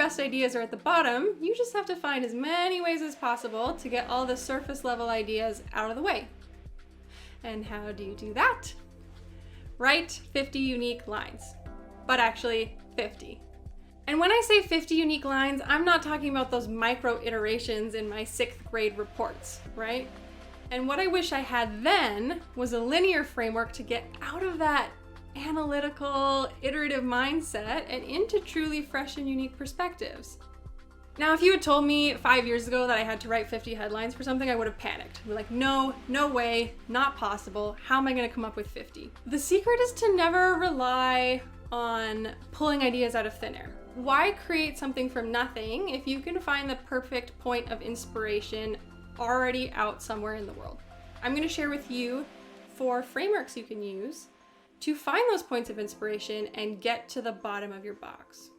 best ideas are at the bottom. You just have to find as many ways as possible to get all the surface level ideas out of the way. And how do you do that? Write 50 unique lines, but actually 50. And when I say 50 unique lines, I'm not talking about those micro iterations in my 6th grade reports, right? And what I wish I had then was a linear framework to get out of that analytical, iterative mindset and into truly fresh and unique perspectives. Now, if you had told me 5 years ago that I had to write 50 headlines for something, I would have panicked. I'd be like, no way, not possible. How am I gonna come up with 50? The secret is to never rely on pulling ideas out of thin air. Why create something from nothing if you can find the perfect point of inspiration already out somewhere in the world? I'm gonna share with you 4 frameworks you can use to find those points of inspiration and get to the bottom of your box.